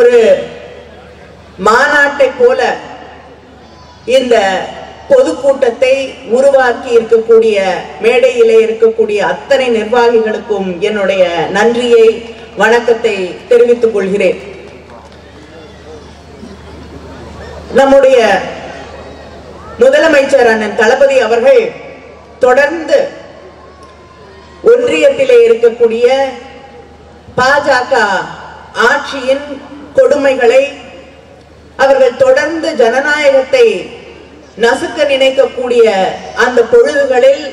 ஒரு மாநாட்டை போல இந்த பொதுக்கூட்டத்தை உருவாக்கி இருக்கக்கூடிய மேடையிலே இருக்கக்கூடிய அத்தனை நிர்வாகிகளுக்கும் என்னுடைய நன்றியை வணக்கத்தை தெரிவித்துக் கொள்கிறேன். நம்முடைய முதலமைச்சர் அண்ணன் தளபதி அவர்கள் தொடர்ந்து ஒன்றியத்திலே இருக்கக்கூடிய பாஜக ஆட்சியின் கொடுமைகளை, அவர்கள் தொடர்ந்து ஜனநாயகத்தை நசுக்க நினைக்கக்கூடிய அந்த பொழுதுகளில்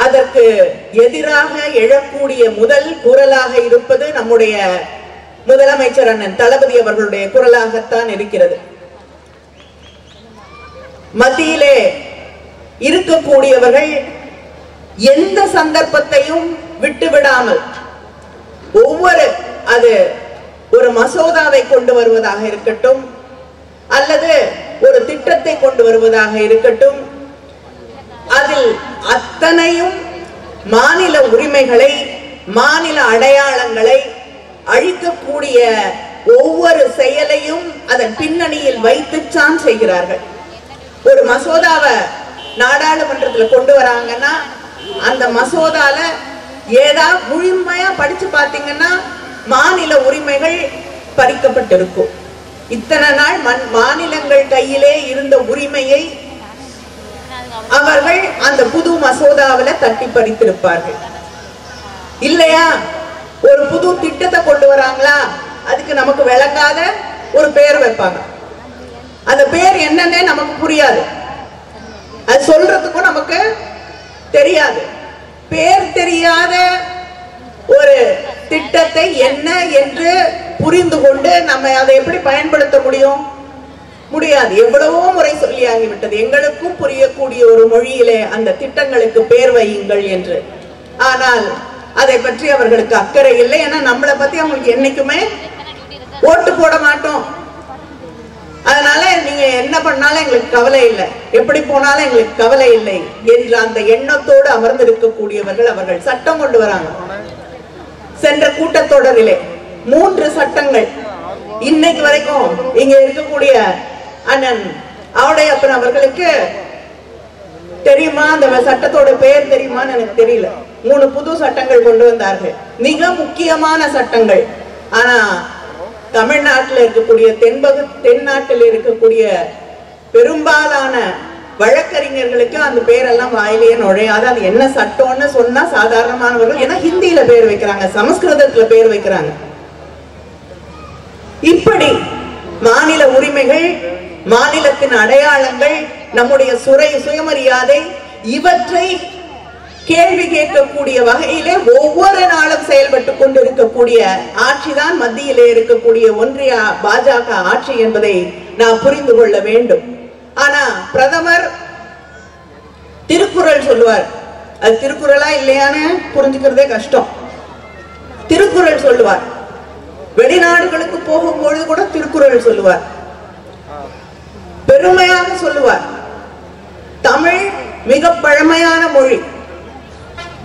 அதற்கு எதிராக எழக்கூடிய முதல் குரலாக இருப்பது நம்முடைய முதலமைச்சர் அண்ணன் தளபதி அவர்களுடைய குரலாகத்தான் இருக்கிறது. மத்தியிலே இருக்கக்கூடியவர்கள் எந்த சந்தர்ப்பத்தையும் விட்டுவிடாமல் அது ஒரு மசோதாவை கொண்டு வருவதாக இருக்கட்டும், அல்லது ஒரு திட்டத்தை கொண்டு வருவதாக இருக்கட்டும், அதில் அத்தனையும் மாநில உரிமைகளை, மாநில அடையாளங்களை அழிக்கக்கூடிய ஒவ்வொரு செயலையும் அதன் பின்னணியில் வைத்துச்சான் செய்கிறார்கள். ஒரு மசோதாவை நாடாளுமன்றத்தில் கொண்டு வராங்கன்னா அந்த மசோதால ஏதாவது முழுமையா படிச்சு பார்த்தீங்கன்னா மாநில உரிமைகள் பறிக்கப்பட்டிருக்கும். இத்தனை நாள் மாநிலங்கள் கையிலே இருந்த உரிமையை அவர்கள் அந்த புது மசோதாவில் தட்டி பறித்திருப்பார்கள். இல்லையா, ஒரு புது திட்டத்தை கொண்டு வராங்களா, அதுக்கு நமக்கு விளங்காத ஒரு பெயர் வைப்பாங்க. அந்த பெயர் என்னன்னே நமக்கு புரியாது, அது சொல்றதுக்கும் நமக்கு தெரியாது. பெயர் தெரியாத ஒரு திட்டத்தை என்ன என்று புரிந்து கொண்டு நம்ம அதை எப்படி பயன்படுத்த முடியாது. எவ்வளவோ முறை சொல்லியாகிவிட்டது, எங்களுக்கும் புரியக்கூடிய ஒரு மொழியிலே அந்த திட்டங்களுக்கு பெயர் வையுங்கள் என்று. ஆனால் அதை பற்றி அவர்களுக்கு அக்கறை இல்லை. ஏன்னா நம்மளை பத்தி அவங்களுக்கு என்னைக்குமே ஓட்டு போட மாட்டோம், அதனால நீங்க என்ன பண்ணாலும் எங்களுக்கு கவலை இல்லை, எப்படி போனாலும் எங்களுக்கு கவலை இல்லை என்ற அந்த எண்ணத்தோடு அமர்ந்து இருக்கக்கூடியவர்கள் அவர்கள் சட்டம் கொண்டு வராங்க. சென்ற கூட்டத்தொடரிலே 3 சட்டங்கள் இன்னைக்கு வரைக்கும் இங்க இருக்கக்கூடிய அண்ணன் ஆவுடையப்பன் அவர்களுக்கு தெரியுமா, அந்த சட்டத்தோட பெயர் தெரியுமான்னு எனக்கு தெரியல. 3 புது சட்டங்கள் கொண்டு வந்தார்கள், மிக முக்கியமான சட்டங்கள். ஆனா தமிழ்நாட்டில் இருக்கக்கூடிய தென்னாட்டில் இருக்கக்கூடிய பெரும்பாலான வழக்கறிஞர்களுக்கு அந்த பேரெல்லாம் வாயிலேயே நுழையாது. அது என்ன சட்டம்னு சொன்னா சாதாரணமானவர்கள், ஏன்னா ஹிந்தியில பேர் வைக்கிறாங்க, சமஸ்கிருதத்துல பேர் வைக்கிறாங்க. இப்படி மாநில உரிமைகள், மாநிலத்தின் அடையாளங்கள், நம்முடைய சுயமரியாதை, இவற்றை கேள்வி கேட்கக்கூடிய வகையிலே ஒவ்வொரு நாளும் செயல்பட்டு கொண்டிருக்கக்கூடிய ஆட்சிதான் மத்தியிலே இருக்கக்கூடிய ஒன்றிய பாஜக ஆட்சி என்பதை நாம் புரிந்து கொள்ள வேண்டும். ஆனா பிரதமர் திருக்குறள் சொல்லுவார், அது திருக்குறளா இல்லையான்னு புரிஞ்சுக்கிறதே கஷ்டம். திருக்குறள் சொல்லுவார், வெளிநாடுகளுக்கு போகும்பொழுது கூட திருக்குறள் சொல்லுவார், பெருமையாக சொல்லுவார். தமிழ் மிக பழமையான மொழி.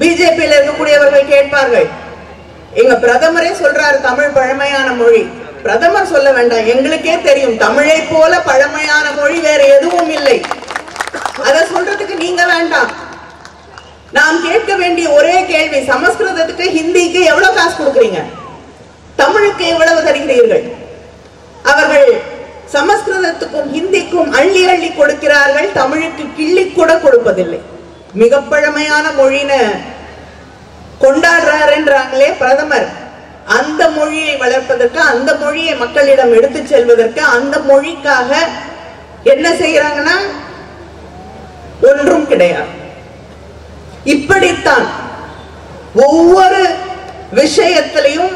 பிஜேபியில் இருக்கக்கூடியவர்கள் கேட்பார்கள், எங்க பிரதமரே சொல்றாரு தமிழ் பழமையான மொழி. பிரதமர் சொல்ல வேண்டாம், எங்களுக்கே தெரியும் தமிழை போல பழமையான மொழி வேற எதுவும் இல்லை. அத சொல்றதுக்கு நீங்க வேண்டாம். நாம் கேட்க வேண்டிய ஒரே கேள்வி, சமஸ்கிருதத்துக்கு ஹிந்திக்கு எவ்வளவு காசு கொடுக்குறீங்க, தமிழுக்கு எவ்வளவு தருகிறீர்கள்? அவர்கள் சமஸ்கிருதத்துக்கும் ஹிந்திக்கும் அள்ளி அள்ளி கொடுக்கிறார்கள், தமிழுக்கு கிள்ளி கூட கொடுப்பதில்லை. மிக பழமையான மொழின்னு கொண்டாடுறாருன்றாங்களே பிரதமர், அந்த மொழியை வளர்ப்பதற்கு, அந்த மொழியை மக்களிடம் எடுத்து செல்வதற்கு, அந்த மொழிக்காக என்ன செய்யறாங்கன்னா ஒன்றும் கிடையாது. இப்படித்தான் ஒவ்வொரு விஷயத்திலையும்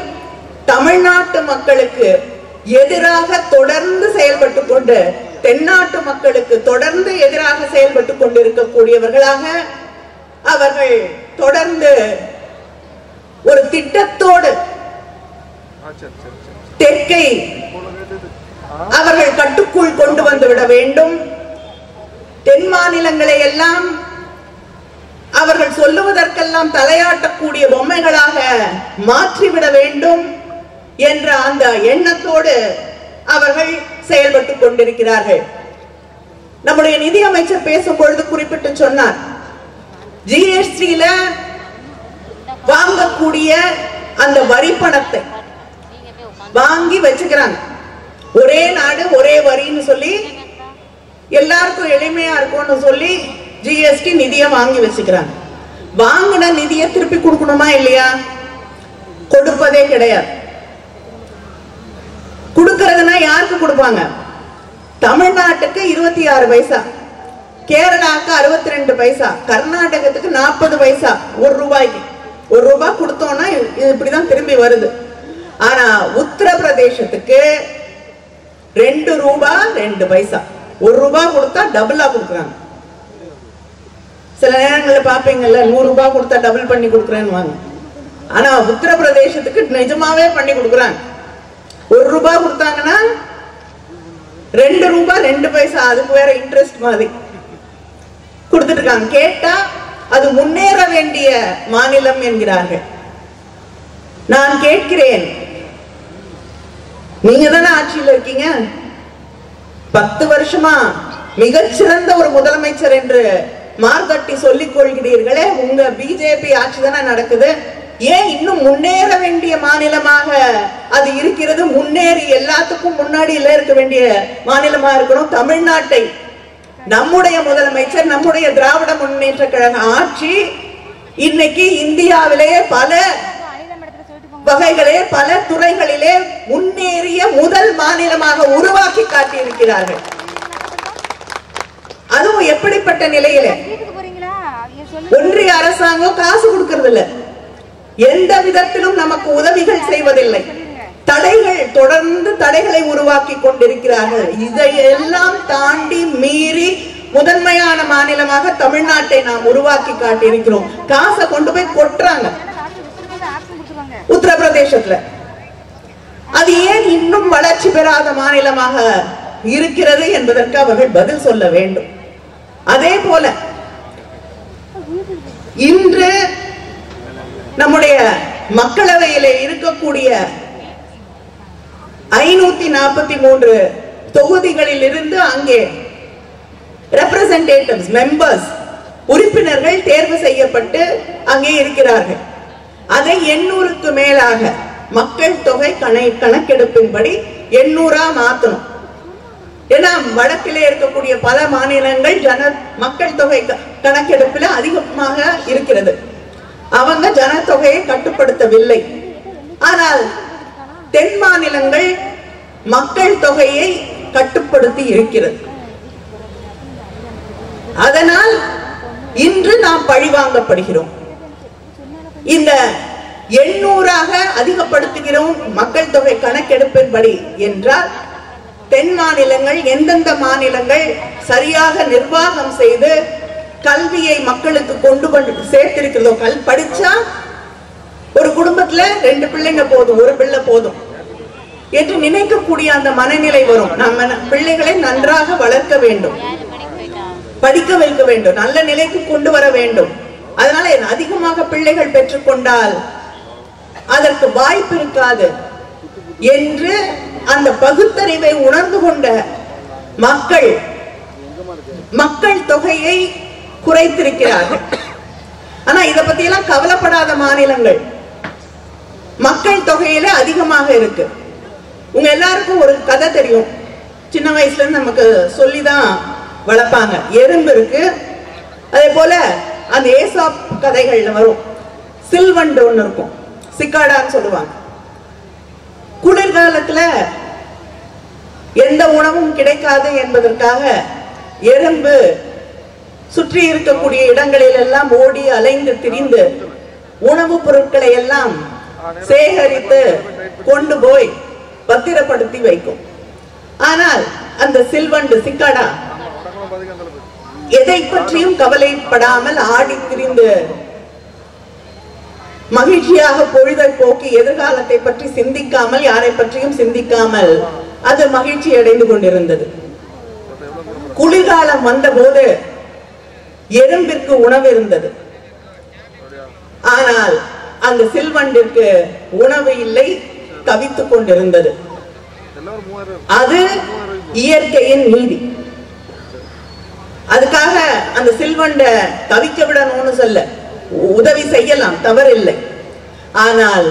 தமிழ்நாட்டு மக்களுக்கு எதிராக தொடர்ந்து செயல்பட்டு கொண்டு, தென்னாட்டு மக்களுக்கு தொடர்ந்து எதிராக செயல்பட்டு கொண்டிருக்கக்கூடியவர்களாக அவர்கள் தொடர்ந்து ஒரு திட்டத்தோடு தெற்கை அவர்கள் கட்டுக்குள் கொண்டு வந்து விட வேண்டும். தென் மாநிலங்களை எல்லாம் அவர்கள் சொல்லுவதற்கெல்லாம் தலையாட்டக்கூடிய பொம்மைகளாக மாற்றிவிட வேண்டும். என்ற அந்த எண்ணத்தோடு அவர்கள் செயல்பட்டுக் கொண்டிருக்கிறார்கள். நம்முடைய நிதியமைச்சர் பேசும் பொழுது குறிப்பிட்டு சொன்னார், ஜிஎஸ்டியில வாங்கக்கூடிய அந்த வரி பணத்தை வாங்கி வச்சுக்கிறாங்க. ஒரே நாடு ஒரே வரின்னு சொல்லி எல்லாருக்கும் எளிமையா இருக்கும்னு சொல்லி ஜிஎஸ்டி நிதியை வாங்கி வச்சுக்கிறாங்க. வாங்கின நிதியை திருப்பி கொடுக்கணுமா இல்லையா? கொடுப்பதே கிடையாது. கொடுக்கறதுனா யாருக்கு கொடுப்பாங்க? தமிழ்நாட்டுக்கு 26 பைசா, கேரளாக்கு 62 பைசா, கர்நாடகத்துக்கு 40 பைசா. 1 ரூபாய்க்கு 1 ரூபாய் கொடுத்தோம்னா இப்படிதான் திரும்பி வருது. ஆனா உத்தரப்பிரதேசத்துக்கு 2 ரூபாய் 2 பைசா. 1 ரூபாய் கொடுத்தா டபுளா கொடுக்குறாங்க. சில நேரங்களில் பாப்பீங்கல்ல, 100 ரூபாய் கொடுத்தா டபுள் பண்ணி கொடுக்குறேன்னு வாங்க. ஆனா உத்தரப்பிரதேசத்துக்கு நிஜமாவே பண்ணி கொடுக்குறாங்க. 1 ரூபாய் கொடுத்தாங்கன்னா 2 ரூபாய் 2 பைசா, அதுக்கு வேற இன்ட்ரெஸ்ட் மாதிரி கொடுத்துட்டு இருக்காங்க. கேட்டா அது முன்னேற வேண்டிய மாநிலம் என்கிறார்கள். நான் கேட்கிறேன், நீங்க தானே ஆட்சியில் இருக்கீங்க, 10 வருஷமா மிகச்சிறந்த ஒரு முதலமைச்சர் என்று மார்கட்டி சொல்லிக் கொள்கிறீர்களே, உங்க பிஜேபி ஆட்சி தானே நடக்குது, ஏன் இன்னும் முன்னேற வேண்டிய மாநிலமாக அது இருக்கிறது? முன்னேறி எல்லாத்துக்கும் முன்னாடி இருக்க வேண்டிய மாநிலமா இருக்கணும். தமிழ்நாட்டை நம்முடைய முதலமைச்சர், நம்முடைய திராவிட முன்னேற்ற கழக ஆட்சி இன்னைக்கு இந்தியாவிலேயே பல வகைகளே பல துறைகளிலே முன்னேறிய முதல் மாநிலமாக உருவாக்கி காட்டியிருக்கிறார்கள். அதுவும் எப்படிப்பட்ட நிலையிலே ஒன்றிய அரசாங்கம் காசு கொடுக்கிறது இல்ல, எந்த விதத்திலும் நமக்கு உதவிகள் செய்வதில்லை, தடைகள் தொடர்ந்து தடைகளை உருவாக்கி கொண்டிருக்கிறார்கள். இதையெல்லாம் தாண்டி மீறி முதன்மையான மாநிலமாக தமிழ்நாட்டை நாம் உருவாக்கி காட்டியிருக்கிறோம். காசை கொண்டு போய் கொட்டுறாங்க உத்தரப்பிரதேசத்துல. அது ஏன் இன்னும் வளர்ச்சி பெறாத மாநிலமாக இருக்கிறது என்பதற்கு அவர்கள் பதில் சொல்ல வேண்டும். அதே போல இன்று நம்முடைய மக்களவையிலே இருக்கக்கூடிய 543 தொகுதிகளில் இருந்து அங்கே ரெப்ரசன்டேட்டிவ்ஸ், மெம்பர்ஸ், உறுப்பினர்கள் தேர்வு செய்யப்பட்டு அங்கே இருக்கிறார்கள். அதை 800க்கு மேலாக மக்கள் தொகை கணக்கெடுப்பின்படி 800ஆ மாத்தணும். ஏன்னா வடக்கிலே இருக்கக்கூடிய பல மாநிலங்கள் மக்கள் தொகை கணக்கெடுப்பில் அதிகமாக இருக்கிறது. அவங்க ஜனத்தொகையை கட்டுப்படுத்தவில்லை. ஆனால் தென் மாநிலங்கள் மக்கள் தொகையை கட்டுப்படுத்தி இருக்கிறது. அதனால் இன்று நாம் பழிவாங்கப்படுகிறோம். இந்த 800ஆக அதிகப்படுத்துகிறோம் மக்கள் தொகை கணக்கெடுப்பின்படி என்றால், தென் மாநிலங்கள் எந்தெந்த மாநிலங்கள் சரியாக நிர்வாகம் செய்து கல்வியை மக்களுக்கு கொண்டு சேர்த்திருக்கிறதோ, படிச்சா ஒரு குடும்பத்துல 2 பிள்ளைங்க போதும், 1 பிள்ளை போதும் என்று நினைக்கக்கூடிய அந்த மனநிலை வரும். நம்ம பிள்ளைகளை நன்றாக வளர்க்க வேண்டும், படிக்க வைக்க வேண்டும், நல்ல நிலைக்கு கொண்டு வர வேண்டும். அதனால அதிகமாக பிள்ளைகள் பெற்றுக்கொண்டால் அதற்கு வாய்ப்பு இருக்காது என்று அந்த பகுத்தறிவை உணர்ந்து கொண்ட மக்கள் தொகையை குறைத்திருக்கிறார்கள். ஆனா இத பத்தி எல்லாம் கவலைப்படாத மாநிலங்கள் மக்கள் தொகையில அதிகமாக இருக்கு. உங்க எல்லாருக்கும் ஒரு கதை தெரியும், சின்ன வயசுல இருந்து நமக்கு சொல்லிதான் வளர்ப்பாங்க. எறும்பு இருக்கு, அதே போல அந்த ஏசாப் கதைகள்ல வரும், சில்வண்டு ஒண்ணு இருக்கும், சிக்காடான்னு சொல்லுவாங்க. குளிர்காலத்துல எந்த உணவும் கிடைக்காது என்பதற்காக எறும்பு சுற்றி இருக்கக்கூடிய இடங்களில் எல்லாம் ஓடி அலைந்து திரிந்து உணவுப் பொருட்களை எல்லாம் சேகரித்து கொண்டு போய் பத்திரப்படுத்தி வைக்கும். ஆனால் அந்த சில்வண்டு, சிக்காடா, எதை பற்றியும் கவலைப்படாமல் ஆடி திரிந்து மகிழ்ச்சியாக பொழுதை போக்கி எதிர்காலத்தை பற்றி சிந்திக்காமல், யாரை பற்றியும் சிந்திக்காமல் அது மகிழ்ச்சி அடைந்து கொண்டிருந்தது. குளிர்காலம் வந்தபோது எறும்பிற்கு உணவு இருந்தது. ஆனால் அந்த சில்வண்டிற்கு உணவு இல்லை, தவித்துக் கொண்டிருந்தது. அது இயற்கையின் நீதி. அதுக்காக அந்த சில்வண்ட தவிக்க விடணும்னு சொல்ல, உதவி செய்யலாம், தவறில்லை. ஆனால்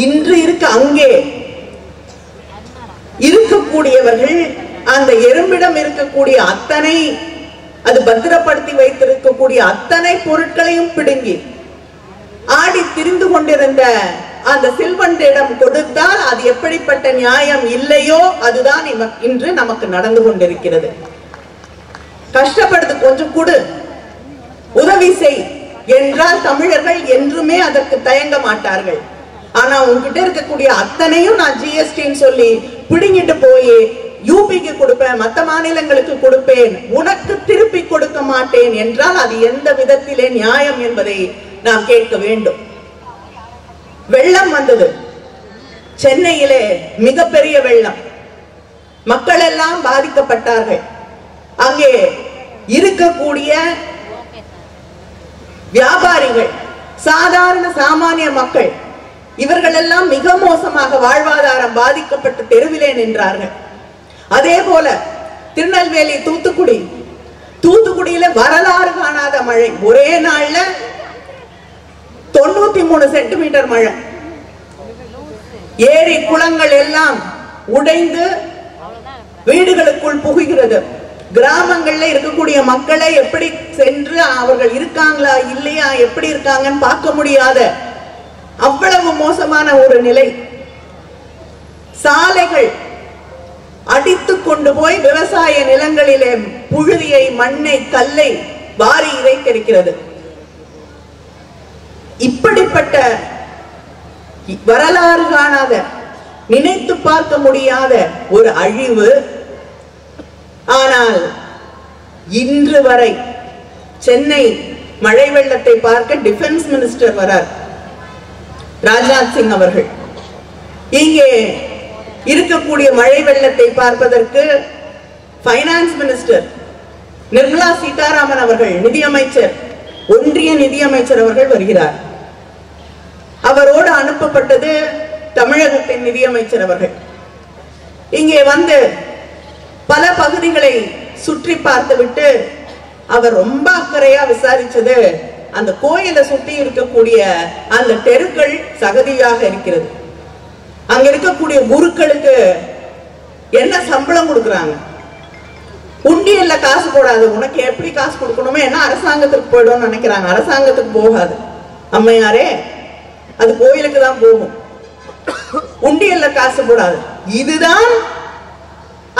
இன்று அங்கே இருக்கக்கூடியவர்கள் அந்த எறும்பிடம் இருக்கக்கூடிய அத்தனை, அது பத்திரப்படுத்தி வைத்திருக்கக்கூடிய அத்தனை பொருட்களையும் பிடுங்கி ஆடி திரிந்து கொண்டிருந்த அந்த சில்வண்டிடம் கொடுத்தால் அது எப்படிப்பட்ட நியாயம் இல்லையோ அதுதான் இன்று நமக்கு நடந்து கொண்டிருக்கிறது. கஷ்டப்படுது, கொஞ்சம் கொடு, உதவி செய் என்றால் தமிழர்கள் என்றுமே அதற்கு தயங்க மாட்டார்கள். ஆனா உங்ககிட்ட இருக்கக்கூடிய அத்தனையும் நான் ஜிஎஸ்டின்னு சொல்லி பிடுங்கிட்டு போய் யூபிக்கு கொடுப்பேன், மற்ற மாநிலங்களுக்கு கொடுப்பேன், உனக்கு திருப்பி கொடுக்க மாட்டேன் என்றால் அது எந்த விதத்திலே நியாயம் என்பதை நாம் கேட்க வேண்டும். வெள்ளம் வந்தது, சென்னையிலே மிகப்பெரிய வெள்ளம், மக்கள் எல்லாம் பாதிக்கப்பட்டார்கள். அங்கே இருக்கக்கூடிய வியாபாரிகள், சாதாரண சாமானிய மக்கள், இவர்கள் எல்லாம் மிக மோசமாக வாழ்வாதாரம் பாதிக்கப்பட்டு தெருவிலே நின்றார்கள். அதே போல திருநெல்வேலி, தூத்துக்குடியில வரலாறு காணாத மழை, ஒரே நாள்ல 93 சென்டிமீட்டர் மழை. ஏரி குளங்கள் எல்லாம் உடைந்து வீடுகளுக்குள் புகுகிறது. கிராமங்கள்ல இருக்கக்கூடிய மக்களை எப்படி சென்று அவர்கள் இருக்காங்களா இல்லையா, எப்படி இருக்காங்கன்னு பார்க்க முடியாத அவ்வளவு மோசமான ஒரு நிலை. சாலைகள் அடித்துக் கொண்டு போய் விவசாய நிலங்களிலே புழுதியை, மண்ணை, கல்லை வாரி இறைத்திருக்கிறது. இப்படிப்பட்ட வரலாறு காணாத, நினைத்து பார்க்க முடியாத ஒரு அழிவு. ஆனால் இன்று வரை சென்னை மழை வெள்ளத்தை பார்க்க டிஃபென்ஸ் மினிஸ்டர் வரார், ராஜ்நாத் சிங் அவர்கள். இங்கே இருக்கக்கூடிய மழை வெள்ளத்தை பார்ப்பதற்கு பைனான்ஸ் மினிஸ்டர் நிர்மலா சீதாராமன் அவர்கள், நிதியமைச்சர், ஒன்றிய நிதியமைச்சர் அவர்கள் வருகிறார். அவரோடு அனுப்பப்பட்டது தமிழகத்தின் நிதியமைச்சர் அவர்கள். இங்கே வந்து பல பகுதிகளை சுற்றி பார்த்துவிட்டு அவர் ரொம்ப அக்கறையா விசாரிச்சது, அந்த கோயிலை சுற்றி இருக்கக்கூடிய அந்த தெருக்கள் சகதியாக இருக்கிறது. அங்க இருக்கக்கூடிய குருக்களுக்கு என்ன சம்பளம் கொடுக்கறாங்க? உண்டியல்ல காசு போடாது, உனக்கு எப்படி காசு கொடுக்கணுமோ என்ன அரசாங்கத்துக்கு போயிடும் நினைக்கிறாங்க. அரசாங்கத்துக்கு போகாது அம்மையாரே, அது கோயிலுக்கு தான் போகும். உண்டியல்ல காசு போடாது. இதுதான்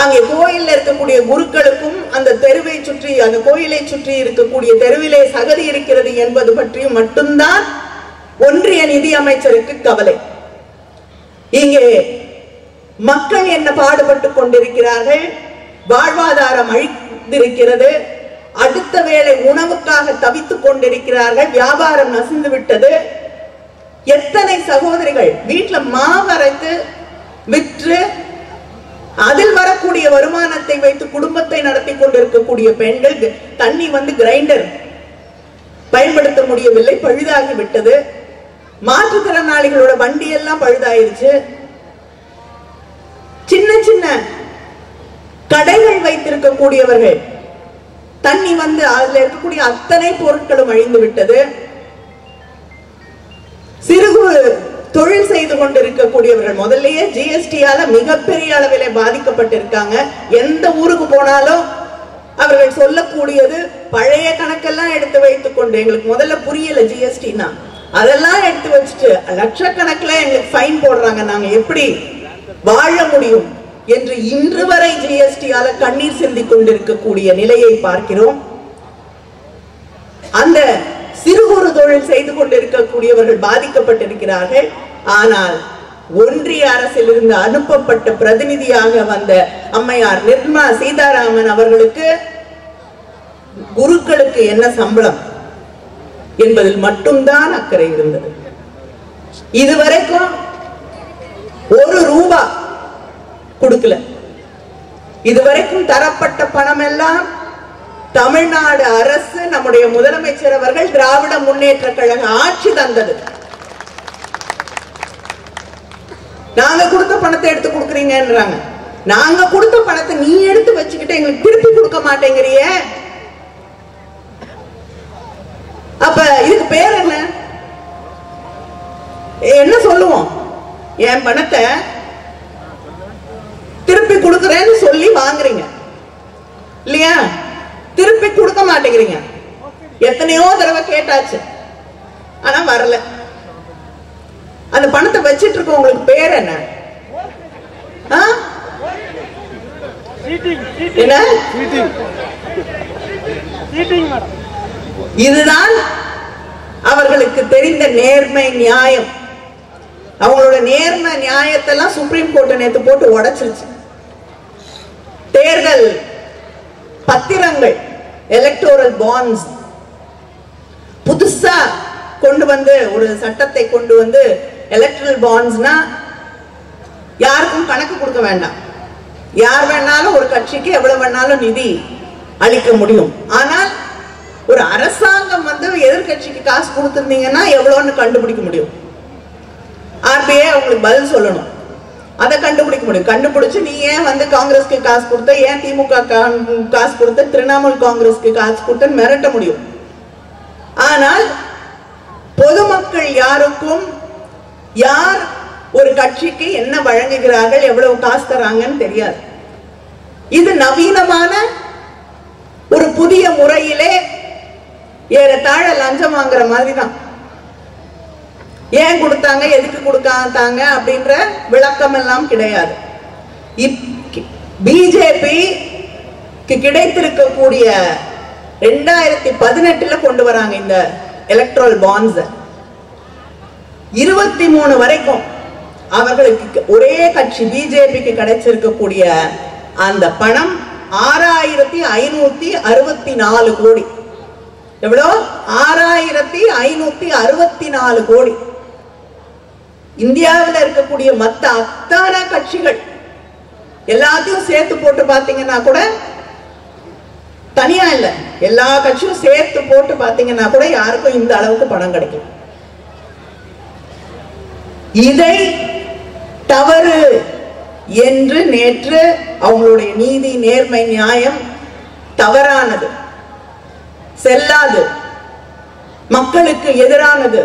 அங்கே கோயில்ல இருக்கக்கூடிய குருக்களுக்கும் அந்த தெருவை சுற்றி, அந்த கோயிலை சுற்றி இருக்கக்கூடிய தெருவிலே சகதி இருக்கிறது என்பது பற்றியும் மட்டும்தான் ஒன்றிய நிதி அமைச்சருக்கு கவலை. இங்கே மக்கள் என்ன பாடுபட்டு கொண்டிருக்கிறார்கள், வாழ்வாதாரம் அழிந்திருக்கிறது, அடுத்த வேளை உணவுக்காக தவித்துக் கொண்டிருக்கிறார்கள், வியாபாரம் நசிந்து விட்டது. எத்தனை சகோதரிகள் வீட்டுல மாவரைத்து விற்று அதில் வரக்கூடிய வருமானத்தை வைத்து குடும்பத்தை நடத்தி கொண்டிருக்கக்கூடிய பெண்கள், தண்ணி கிரைண்டர் பயன்படுத்த முடியவில்லை, பழுதாகி விட்டது. மாற்றுத்திறனாளிகளோட வண்டி எல்லாம் பழுதாயிருச்சு. சின்ன சின்ன கடைகள் வைத்திருக்கக்கூடியவர்கள், தண்ணி அதுல இருக்கக்கூடிய அத்தனை பொருட்களும் அழிந்து விட்டது. சிறு தொழில் செய்து கொண்டிருக்கக்கூடியவர்கள் முதல்லயே ஜிஎஸ்டியால மிகப்பெரிய அளவிலே பாதிக்கப்பட்டிருக்காங்க. எந்த ஊருக்கு போனாலும் அவர்கள் சொல்லக்கூடியது பழைய கணக்கெல்லாம் எடுத்து வைத்துக் கொண்டு, எங்களுக்கு முதல்ல புரியல ஜிஎஸ்டினா, அதெல்லாம் எடுத்து வச்சுட்டு லட்சக்கணக்கில் எங்களுக்கு ஃபைன் போடுறாங்க, நாங்க எப்படி வாழ முடியும் என்று இன்று வரை ஜிஎஸ்டியால கண்ணீர் சிந்திக் கொண்டிருக்கக்கூடிய நிலையை பார்க்கிறோம். அந்த சிறு குறு தொழில் செய்து கொண்டிருக்கக்கூடியவர்கள் பாதிக்கப்பட்டிருக்கிறார்கள். ஆனால் ஒன்றிய அரசில் இருந்து அனுப்பப்பட்ட பிரதிநிதியாக வந்த அம்மையார் நிர்மலா சீதாராமன் அவர்களுக்கு குருக்களுக்கு என்ன சம்பளம் என்பதில் மட்டும்தான் அக்கறை இருந்தது. இதுவரைக்கும் ₹1 கொடுக்கல. இதுவரைக்கும் தரப்பட்ட பணம் எல்லாம் தமிழ்நாடு அரசு, நம்முடைய முதலமைச்சர் அவர்கள், திராவிட முன்னேற்ற கழக ஆட்சி தந்தது. நாங்க கொடுத்த பணத்தை எடுத்து கொடுக்குறீங்கன்றாங்க. நாங்க கொடுத்த பணத்தை நீ எடுத்து வச்சுக்கிட்டு எங்களுக்கு திருப்பி கொடுக்க மாட்டேங்கிறிய, அப்ப இதுக்கு பேர் என்ன? என்ன சொல்லுவோம்? என் பணத்தை திருப்பி கொடுக்கறேன்னு சொல்லி வாங்குறீங்க இல்லையா? திருப்பி கொடுக்க மாட்டேங்கிறீங்க. எத்தனையோ தடவை கேட்டாச்சு, ஆனா வரல. அந்த பணத்தை வச்சிட்டு இருக்க உங்களுக்கு பேர் என்ன? இதுதான் அவர்களுக்கு தெரிந்த நேர்மை நியாயம். அவங்களோட நேர்மை நியாயத்தெல்லாம் சுப்ரீம் கோர்ட் நேத்து போட்டு உடைச்சிருச்சு. தேர்தல் பத்திரங்கள், எலக்டோரல் பாண்ட்ஸ் புதுசா கொண்டு வந்து ஒரு சட்டத்தை கொண்டு வந்து எலக்ட்ரல் பாண்ட்ஸ்னா யாருக்கும் கணக்கு கொடுக்க வேண்டாம். யார் வேணாலும் ஒரு கட்சிக்கு எவ்வளவு வேணாலும் நிதி அளிக்க முடியும். ஆனால் ஒரு அரசாங்கம் வந்து எதிர்கட்சிக்கு காசு கொடுத்திருந்தீங்கன்னா எவ்வளவுன்னு கண்டுபிடிக்க முடியும். ஆர்பிஐ அவங்களுக்கு பதில் சொல்லணும், அதை கண்டுபிடிக்க முடியும். கண்டுபிடிச்சு நீ ஏன் வந்து காங்கிரஸ்க்கு காசு கொடுத்த, ஏன் திமுக காசு கொடுத்த, திரிணாமுல் காங்கிரஸ்க்கு காசு கொடுத்த மிரட்ட முடியும். ஆனால் பொதுமக்கள் யாருக்கும் யார் ஒரு கட்சிக்கு என்ன வழங்குகிறார்கள், எவ்வளவு காசு தராங்கன்னு தெரியாது. இது நவீனமான ஒரு புதிய முறையிலே ஏறத்தாழ லஞ்சம் வாங்குற மாதிரி தான். ஏன் கொடுத்தாங்க, எதுக்கு கொடுத்தாங்க அப்படின்ற விளக்கம் எல்லாம் கிடையாது. பிஜேபி கிடைத்திருக்கக்கூடிய 2018 கொண்டு வராங்க இந்த எலக்ட்ரல் பாண்ட்ஸ். 23 வரைக்கும் அவர்களுக்கு ஒரே கட்சி பிஜேபிக்கு கிடைச்சிருக்கக்கூடிய அந்த பணம் 6564 கோடி. எவ்வளோ? 6564 கோடி. இந்தியாவில் இருக்கக்கூடிய மற்ற அத்தனை கட்சிகள் எல்லாத்தையும் சேர்த்து போட்டு பாத்தீங்கன்னா கூட, தனியா இல்ல, எல்லா கட்சியும் சேர்த்து போட்டு பாத்தீங்கன்னா கூட யாருக்கும் இந்த அளவுக்கு பணம் கிடைக்கும். இதை தவறு என்று நேற்று அவங்களுடைய நீதி, நேர்மை, நியாயம் தவறானது, செல்லாது, மக்களுக்கு எதிரானது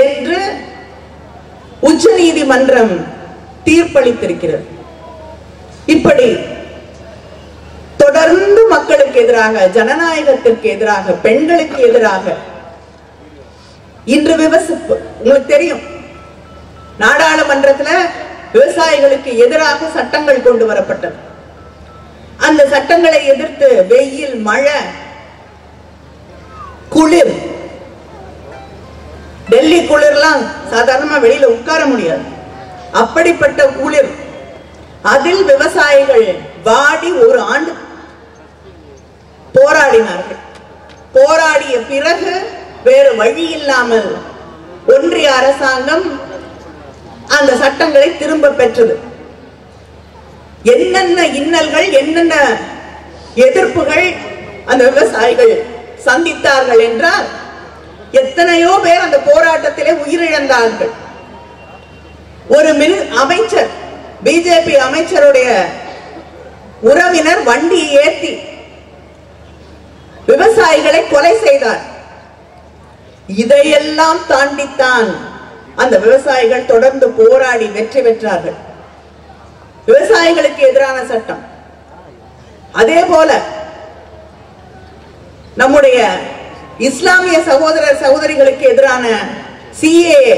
என்று உச்ச நீதிமன்றம் தீர்ப்பளித்திருக்கிறது. இப்படி தொடர்ந்து மக்களுக்கு எதிராக, ஜனநாயகத்திற்கு எதிராக, பெண்களுக்கு எதிராக இன்று உங்களுக்கு தெரியும், நாடாளுமன்றத்தில் விவசாயிகளுக்கு எதிராக சட்டங்கள் கொண்டு வரப்பட்டது. அந்த சட்டங்களை எதிர்த்து வெயில், மழை, குளிர், டெல்லி குளிர்லாம் சாதாரணமா வெளியில உட்கார முடியாது, அப்படிப்பட்ட குளிர், அதில் விவசாயிகள் வாடி ஒரு ஆண்டு போராடினார்கள். போராடிய பிறகு வேறு வழி இல்லாமல் ஒன்றிய அரசாங்கம் அந்த சட்டங்களை திரும்ப பெற்றது. என்னென்ன இன்னல்கள், என்னென்ன எதிர்ப்புகள் அந்த விவசாயிகள் சந்தித்தார்கள் என்றால், எத்தனையோ பேர் அந்த போராட்டத்திலே உயிரிழந்தார்கள். ஒரு அமைச்சர், பிஜேபி அமைச்சருடைய உறவினர் வண்டி ஏற்றி விவசாயிகளை கொலை செய்தார். இதையெல்லாம் தாண்டித்தான் அந்த விவசாயிகள் தொடர்ந்து போராடி வெற்றி பெற்றார்கள். விவசாயிகளுக்கு எதிரான சட்டம். அதே போல நம்முடைய இஸ்லாமிய சகோதர சகோதரிகளுக்கு எதிரான சிஏஏ,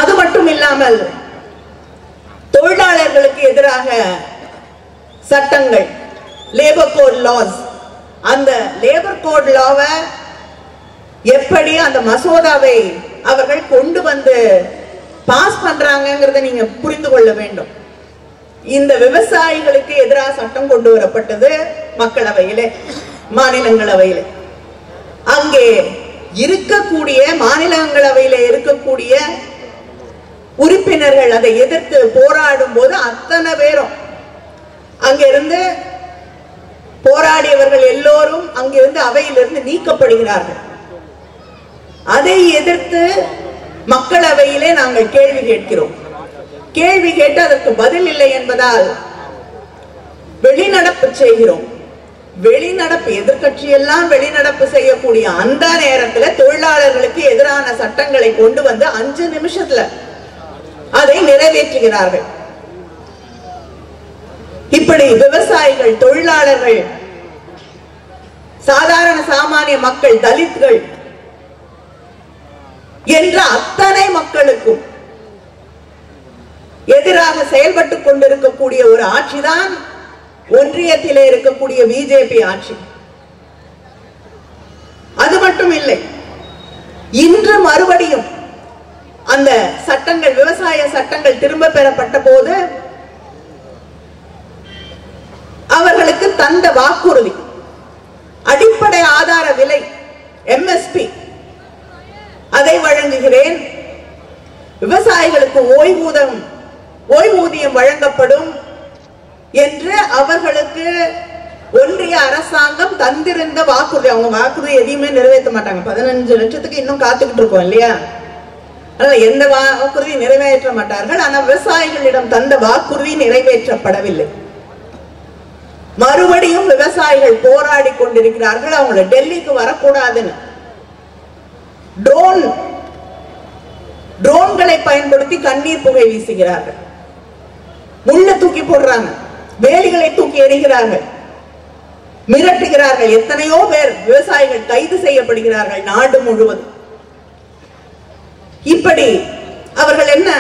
அது மட்டும் இல்லாமல் தொழிலாளர்களுக்கு எதிராக சட்டங்கள், லேபர் கோட் லாஸ், அந்த லேபர் கோட் லாவை எப்படி அந்த மசோதாவை அவர்கள் கொண்டு வந்து பாஸ் பண்றாங்கிறத நீங்க புரிந்து கொள்ள வேண்டும். இந்த விவசாயிகளுக்கு எதிராக சட்டம் கொண்டு வரப்பட்டது மக்களவையிலே, மாநிலங்களவையிலே. அங்கே இருக்கக்கூடிய மாநிலங்களவையிலே இருக்கக்கூடிய உறுப்பினர்கள் அதை எதிர்த்து போராடும் போது அத்தனை பேரும் அங்கிருந்து போராடியவர்கள் எல்லோரும் அங்கிருந்து அவையிலிருந்து நீக்கப்படுகிறார்கள். அதை எதிர்த்து மக்களவையிலே நாங்கள் கேள்வி கேட்கிறோம். கேள்வி கேட்டு அதற்கு பதில் இல்லை என்பதால் வெளிநடப்பு செய்கிறோம். வெளிநடப்பு, எதிர்கட்சி எல்லாம் வெளிநடப்பு செய்யக்கூடிய அந்த நேரத்தில் தொழிலாளர்களுக்கு எதிரான சட்டங்களை கொண்டு வந்து 5 நிமிஷத்துல அதை நிறைவேற்றுகிறார்கள். இப்படி விவசாயிகள், தொழிலாளர்கள், சாதாரண சாமானிய மக்கள், தலித்கள் என்ற அத்தனை மக்களுக்கும் எதிராக செயல்பட்டுக் கொண்டிருக்கக்கூடிய ஒரு ஆட்சிதான் ஒன்றியத்திலே இருக்கக்கூடிய பிஜேபி ஆட்சி. அது மட்டும் இல்லை, இன்று மறுபடியும் அந்த சட்டங்கள், விவசாய சட்டங்கள் திரும்ப பெறப்பட்ட போது அவர்களுக்கு தந்த வாக்குறுதி, அடிப்படை ஆதார விலை எம்எஸ்பி அதை வழங்குகிறேன், விவசாயிகளுக்கு ஓய்வூதியம் வழங்கப்படும் என்று அவர்களுக்கு ஒன்றிய அரசாங்கம் தந்திருந்த வாக்குறுதி. அவங்க வாக்குறுதி எதையுமே நிறைவேற்ற மாட்டாங்க. 15 லட்சத்துக்கு இன்னும் காத்துக்கிட்டு இருக்கோம் இல்லையா? அதனால எந்த வாக்குறுதி நிறைவேற்ற மாட்டார்கள். ஆனால் விவசாயிகளிடம் தந்த வாக்குறுதி நிறைவேற்றப்படவில்லை. மறுபடியும் விவசாயிகள் போராடி கொண்டிருக்கிறார்கள். அவங்கள டெல்லிக்கு வரக்கூடாதுன்னு ட்ரோன்களை பயன்படுத்தி கண்ணீர் புகை வீசுகிறார்கள், முள்ள தூக்கி போடுறாங்க, வேலிகளை தூக்கி எறிகிறார்கள், மிரட்டுகிறார்கள். எத்தனையோ பேர் விவசாயிகள் கைது செய்யப்படுகிறார்கள் நாடு முழுவதும். இப்படி அவர்கள் என்ன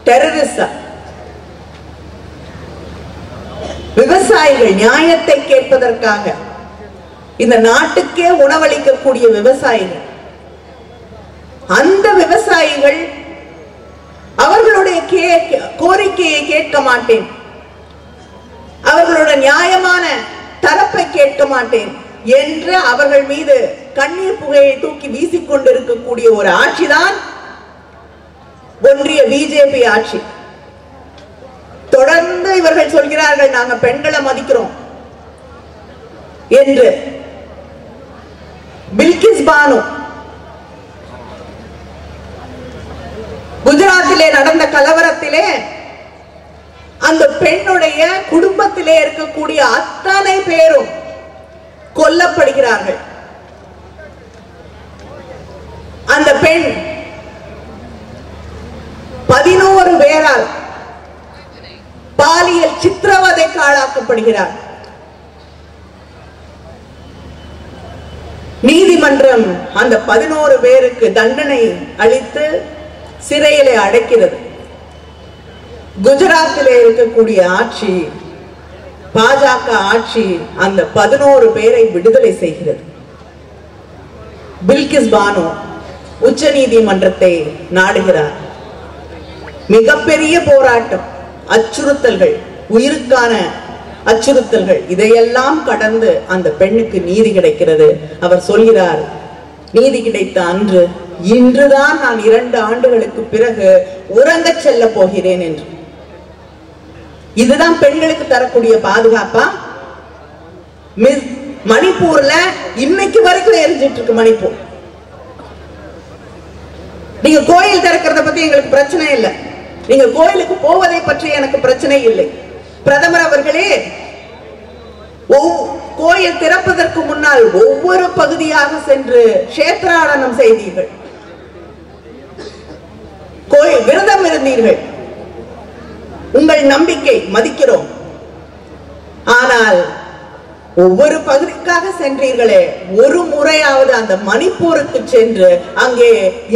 டெரரிஸ்டா? விவசாயிகள் நியாயத்தை கேட்பதற்காக இந்த நாட்டுக்கே உணவளிக்கக்கூடிய விவசாயிகள், அந்த விவசாயிகள் அவர்களுடைய கோரிக்கையை கேட்க மாட்டேன், அவர்களுடைய நியாயமான தரப்பை கேட்க மாட்டேன் என்று அவர்கள் மீது கண்ணீர் புகையை தூக்கி வீசிக்கொண்டிருக்கக்கூடிய ஒரு ஆட்சிதான் ஒன்றிய பிஜேபி ஆட்சி. தொடர்ந்து இவர்கள் சொல்கிறார்கள், நாங்க பெண்களை மதிக்கிறோம் என்று. பில்கிஸ் பானு குஜராத்திலே நடந்த கலவரத்திலே அந்த பெண்ணுடைய குடும்பத்திலே இருக்கக்கூடிய அத்தனை பேரும் கொல்லப்படுகிறார்கள். அந்த பெண் 11 பேரால் பாலியல் சித்திரவதைக்கு ஆளாக்கப்படுகிறார். நீதிமன்றம் அந்த 11 பேருக்கு தண்டனை அளித்து சிறையிலே அடைக்கிறது. குஜராத்திலே இருக்கக்கூடிய ஆட்சி, பாஜக ஆட்சி, அந்த 11 பேரை விடுதலை செய்கிறது. பில்கிஸ் பானு உச்ச நீதிமன்றத்தை நாடுகிறார். மிகப்பெரிய போராட்டம், அச்சுறுத்தல்கள், உயிருக்கான அச்சுறுத்தல்கள், இதையெல்லாம் கடந்து அந்த பெண்ணுக்கு நீதி கிடைக்கிறது. அவர் சொல்கிறார், நீதி கிடைத்த அன்று, இன்றுதான் நான் 2 ஆண்டுகளுக்கு பிறகு உறங்க செல்ல போகிறேன் என்று. இதுதான் பெண்களுக்கு தரக்கூடிய பாதுகாப்பா? மணிப்பூர்ல இன்னைக்கு வரைக்கும் எரிஞ்சிட்டு இருக்கு மணிப்பூர். நீங்க கோயில் திறக்கிறத பத்தி எங்களுக்கு பிரச்சனை இல்லை, நீங்க கோயிலுக்கு போவதை பற்றி எனக்கு பிரச்சனை இல்லை. பிரதமர் அவர்களே, கோயில் திறப்பதற்கு முன்னால் ஒவ்வொரு பகுதியாக சென்று கஷேத்ராடனம் செய்தீர்கள், கோயில் விரதம் இருந்தீர்கள், உங்கள் நம்பிக்கை மதிக்கிறோம். ஆனால் ஒவ்வொரு பகுதிக்காக சென்றீர்களே, ஒரு முறையாவது அந்த மணிப்பூருக்கு சென்று அங்கே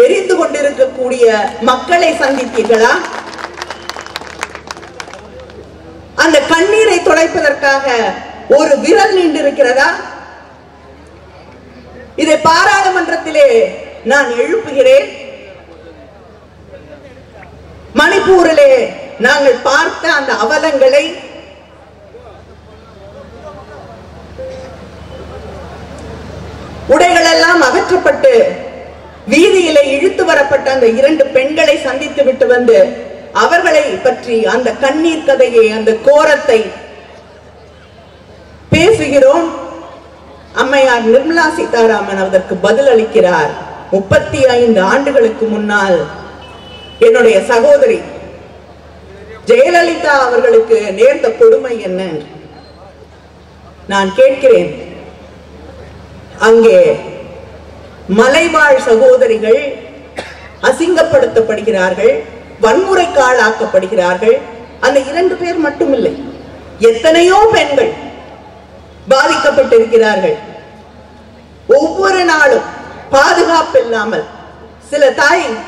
எரிந்து கொண்டிருக்கக்கூடிய மக்களை சந்தித்தீர்களா? அந்த கண்ணீரை துடைப்பதற்காக ஒரு விரல் நின்றிருக்கிறதா? இதை பாராளுமன்றத்திலே நான் எழுப்புகிறேன். மணிப்பூரிலே நாங்கள் பார்த்த அந்த அவலங்களை, உடைகள் எல்லாம் அகற்றப்பட்டு வீதியிலே இழுத்து வரப்பட்ட அந்த 2 பெண்களை சந்தித்து விட்டு வந்து அவர்களை பற்றி அந்த கண்ணீர் கதையை, அந்த கோரத்தை பேசுகிறோம். அம்மையார் நிர்மலா சீதாராமன் அதற்கு பதில் அளிக்கிறார். 35 ஆண்டுகளுக்கு முன்னால் என்னுடைய சகோதரி ஜெயலலிதா அவர்களுக்கு நேர்ந்த கொடுமை என்ன நான் கேட்கிறேன். அங்கே மலைவாழ் சகோதரிகள் அசிங்கப்படுத்தப்படுகிறார்கள், வன்முறைக்கு ஆளாக்கப்படுகிறார்கள். அந்த 2 பேர் மட்டுமில்லை, எத்தனையோ பெண்கள் பாதிக்கப்பட்டிருக்கிறார்கள். ஒவ்வொரு நாளும் பாதுகாப்பு இல்லாமல் சில தாய்கள்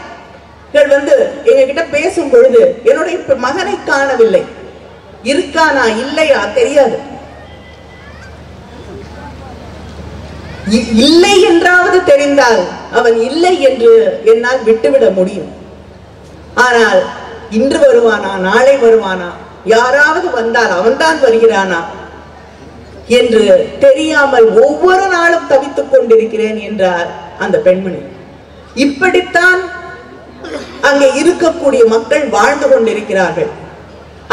எங்க கிட்ட பேசும் பொழுது என்னுடைய மகனை காணவில்லை, இருக்கானா இல்லையா தெரியாது. இல்லை என்றாவது தெரிந்தால் அவன் இல்லை என்று என்னால் விட்டுவிட முடியும். ஆனால் இன்று வருவானா, நாளை வருவானா, யாராவது வந்தால் அவன்தான் வருகிறானா என்று தெரியாமல் ஒவ்வொரு நாளும் தவித்துக் கொண்டிருக்கிறேன் என்றார் அந்த பெண்மணி. இப்படித்தான் அங்கே இருக்கக்கூடிய மக்கள் வாழ்ந்து கொண்டிருக்கிறார்கள்.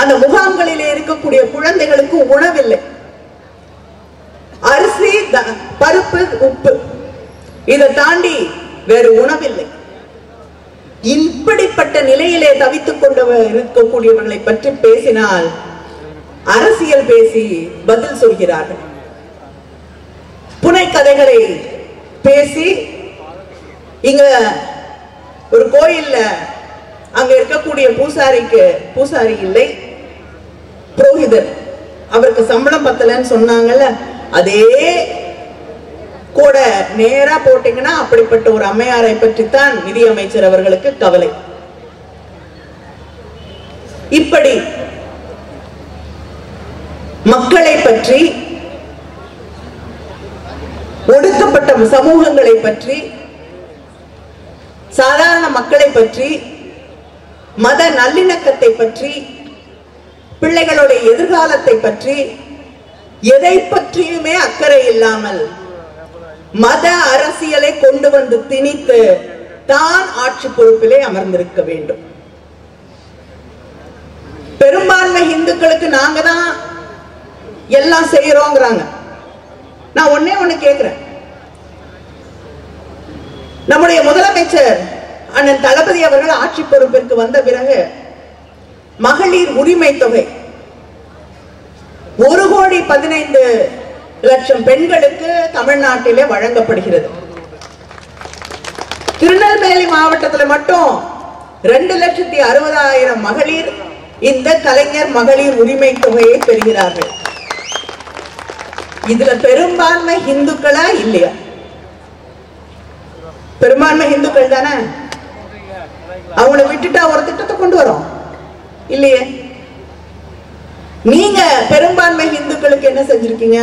அந்த முகாம்களிலே இருக்கக்கூடிய குழந்தைகளுக்கு உணவில்லை, அரிசி, பருப்பு, உப்பு, இதை தாண்டி வேறு உணவில்லை. இப்படிப்பட்ட நிலையிலே தவித்துக் கொண்டு இருக்கக்கூடியவர்களை பற்றி பேசினால் அரசியல் பேசி பதில் சொல்கிறார்கள். புனைக்கதைகளை பேசி இங்க ஒரு கோயில்ல அங்க இருக்கக்கூடிய பூசாரி இல்லை, புரோகிதர், அவருக்கு சம்பளம் பத்தலன்னு சொன்னாங்கல்ல, அதே கூட நேரா போட்டீங்கன்னா அப்படிப்பட்ட ஒரு அம்மையாரை பற்றித்தான் நிதியமைச்சர் அவர்களுக்கு கவலை. இப்படி மக்களை பற்றி, ஒடுக்கப்பட்ட சமூகங்களை பற்றி, சாதாரண மக்களை பற்றி, மத நல்லிணக்கத்தை பற்றி, பிள்ளைகளுடைய எதிர்காலத்தை பற்றி எதை பற்றியுமே அக்கறை இல்லாமல் மத அரசியலை கொண்டு வந்து திணித்து தான் ஆட்சி பொறுப்பிலே அமர்ந்திருக்க வேண்டும். பெரும்பான்மை இந்துக்களுக்கு நாங்க தான் எல்லாம் செய்யறோங்கிறாங்க. நான் ஒண்ணு கேக்குறேன், நம்முடைய முதலமைச்சர் அண்ணன் தளபதி அவர்கள் ஆட்சி பொறுப்பிற்கு வந்த பிறகு மகளிர் உரிமை தொகை 1,15,00,000 பெண்களுக்கு தமிழ்நாட்டிலே வழங்கப்படுகிறது. திருநெல்வேலி மாவட்டத்தில் மட்டும் 2,60,000 மகளிர் இந்த கலைஞர் மகளிர் உரிமை தொகையை பெறுகிறார்கள். இதுல பெரும்பான்மை இந்துக்களா இல்லையா? பெரும்பான்மை இந்துக்கள் தானே. அவங்களை விட்டுட்டா ஒரு திட்டத்தை கொண்டு வரோம் இல்லையே. நீங்க பெரும்பான்மை இந்துக்களுக்கு என்ன செஞ்சிருக்கீங்க?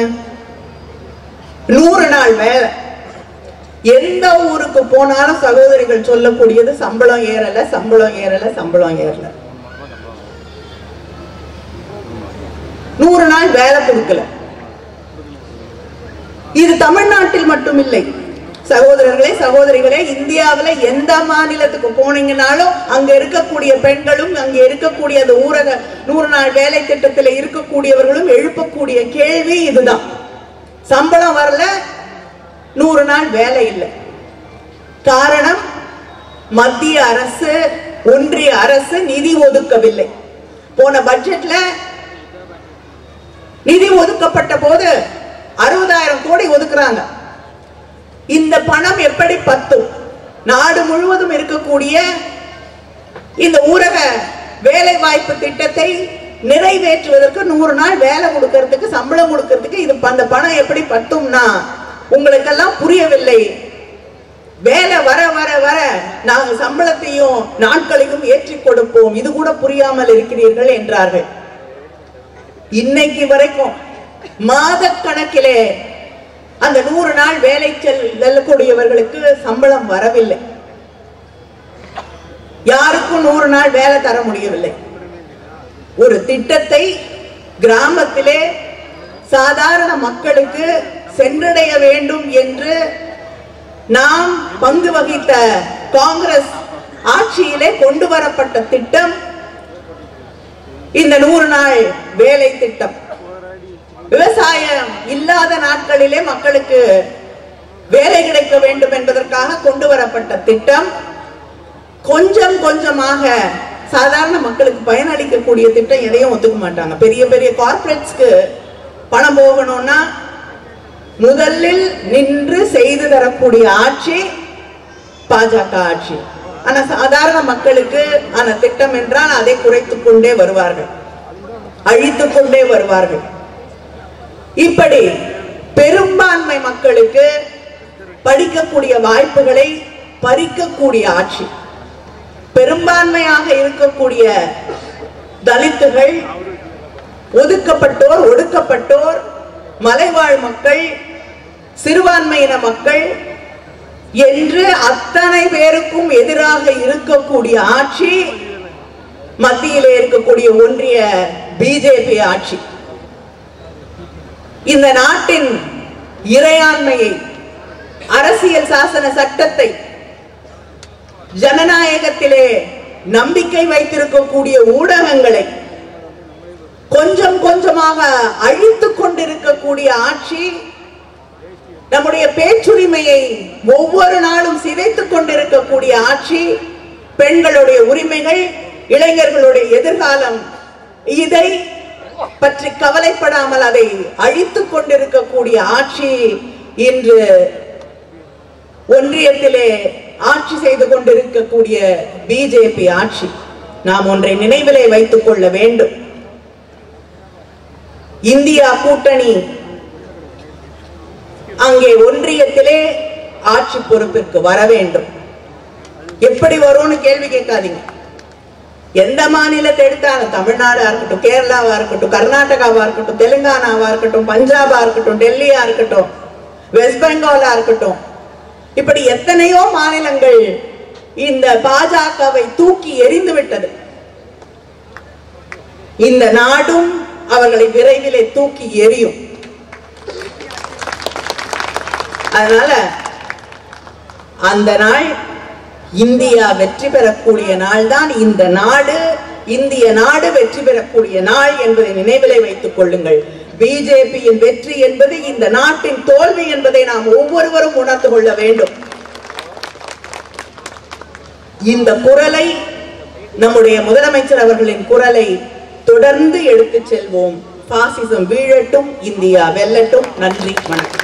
100 நாள் வேலை. எந்த ஊருக்கு போனாலும் சகோதரிகள் சொல்லக்கூடியது சம்பளம் ஏறல, சம்பளம் ஏறல, சம்பளம் ஏறல. 100 நாள் வேலை கொடுக்கல. இது தமிழ்நாட்டில் மட்டும் இல்லை சகோதரர்களே, சகோதரிகளே, இந்தியாவில எந்த மாநிலத்துக்கு போனீங்கன்னாலும் அங்க இருக்கக்கூடிய பெண்களும் அங்க இருக்கக்கூடிய அந்த ஊரக 100 நாள் வேலை திட்டத்தில் இருக்கக்கூடியவர்களும் எழுப்பக்கூடிய கேள்வி இதுதான். சம்பளம் வரல, 100 நாள் வேலை இல்லை. காரணம், மத்திய அரசு, ஒன்றிய அரசு நிதி ஒதுக்கவில்லை. போன பட்ஜெட்ல நிதி ஒதுக்கப்பட்ட போது 60,000 கோடி ஒதுக்குறாங்க. இந்த பணம் எப்படி பத்தும்? நாடு முழுவதும் இருக்கக்கூடிய இந்த ஊரக வேலை வாய்ப்பு திட்டத்தை நிறைவேற்றுவதற்கு 100 நாள் வேலை கொடுக்கறதுக்கு, சம்பளம் கொடுக்கறதுக்கு இது அந்த பணம் எப்படி பத்தும்னா உங்களுக்கெல்லாம் புரியவில்லை. வேலை வர வர வர நாங்க சம்பளத்தையும் நாட்களையும் ஏற்றி கொடுப்போம், இது கூட புரியாமல் இருக்கிறீர்கள் என்றார்கள். இன்னைக்கு வரைக்கும் மாத கணக்கிலே அந்த 100 நாள் வேலை செல்லக்கூடியவர்களுக்கு சம்பளம் வரவில்லை. யாருக்கும் 100 நாள் வேலை தர முடியவில்லை. ஒரு திட்டத்தை கிராமத்திலே சாதாரண மக்களுக்கு சென்றடைய வேண்டும் என்று நாம் பங்கு வகித்த காங்கிரஸ் ஆட்சியிலே கொண்டு வரப்பட்ட திட்டம் இந்த 100 நாள் வேலை திட்டம். விவசாயம் இல்லாத நாட்களிலே மக்களுக்கு வேலை கிடைக்க வேண்டும் என்பதற்காக கொண்டு வரப்பட்ட திட்டம். கொஞ்சம் கொஞ்சமாக சாதாரண மக்களுக்கு பயனளிக்கக்கூடிய திட்டம் எதையும் ஒத்துக்க மாட்டாங்க. பெரிய பெரிய கார்ப்பரேட்ஸ்க்கு பணம் போகணும்னா முதலில் நின்று செய்து தரக்கூடிய ஆட்சி பாஜக ஆட்சி. ஆனா சாதாரண மக்களுக்கு ஆன திட்டம் என்றால் அதை குறைத்துக் கொண்டே வருவார்கள், அழித்துக் கொண்டே வருவார்கள். இப்படி பெரும்பான்மை மக்களுக்கு படிக்கக்கூடிய வாய்ப்புகளை பறிக்கக்கூடிய ஆட்சி. பெரும்பான்மையாக இருக்கக்கூடிய தலித்துகள், ஒதுக்கப்பட்டோர், ஒடுக்கப்பட்டோர், மலைவாழ் மக்கள், சிறுபான்மையின மக்கள் என்று அத்தனை பேருக்கும் எதிராக இருக்கக்கூடிய ஆட்சி மத்தியிலே இருக்கக்கூடிய ஒன்றிய பிஜேபி ஆட்சி. இந்த நாட்டின் இறையாண்மையை, அரசியல் சாசன சட்டத்தை, ஜனநாயகத்திலே நம்பிக்கை வைத்திருக்கக்கூடிய ஊடகங்களை கொஞ்சம் கொஞ்சமாக அழித்துக் கொண்டிருக்கக்கூடிய ஆட்சி, நம்முடைய பேச்சுரிமையை ஒவ்வொரு நாளும் சிதைத்துக் கொண்டிருக்கக்கூடிய ஆட்சி, பெண்களுடைய உரிமைகள், இளைஞர்களுடைய எதிர்காலம், இதை பற்றி கவலைப்படாமல் அதை அழித்துக் கொண்டிருக்கக்கூடிய ஆட்சி இன்று ஒன்றியத்திலே ஆட்சி செய்து கொண்டிருக்கக்கூடிய பிஜேபி ஆட்சி. நாம் ஒன்றை நினைவிலே வைத்துக் கொள்ள வேண்டும். இந்தியா கூட்டணி அங்கே ஒன்றியத்திலே ஆட்சி பொறுப்பிற்கு வர வேண்டும். எப்படி வரும்னு கேள்வி கேட்காதீங்க. எந்த மாநிலத்தை எடுத்தாலும், தமிழ்நாடா இருக்கட்டும், கேரளாவா இருக்கட்டும், கர்நாடகாவா இருக்கட்டும், தெலுங்கானாவா இருக்கட்டும், பஞ்சாபா இருக்கட்டும், டெல்லியா இருக்கட்டும், வெஸ்ட் பெங்காலா இருக்கட்டும், இப்படி எத்தனையோ மாநிலங்கள் இந்த பாஜகவை தூக்கி எறிந்து விட்டது. இந்த நாடும் அவர்களை விரைவிலே தூக்கி எறியும். அதனால அந்த நாள் இந்தியா வெற்றி பெறக்கூடிய நாள் தான் இந்த நாடு, இந்திய நாடு வெற்றி பெறக்கூடிய நாள் என்பதை நினைவிலே வைத்துக் கொள்ளுங்கள். பிஜேபியின் வெற்றி என்பது இந்த நாட்டின் தோல்வி என்பதை நாம் ஒவ்வொருவரும் உணர்ந்து கொள்ள வேண்டும். இந்த குரலை, நம்முடைய முதலமைச்சர் அவர்களின் குரலை தொடர்ந்து எடுத்துச் செல்வோம். பாசிசம் வீழட்டும், இந்தியா வெல்லட்டும். நன்றி, வணக்கம்.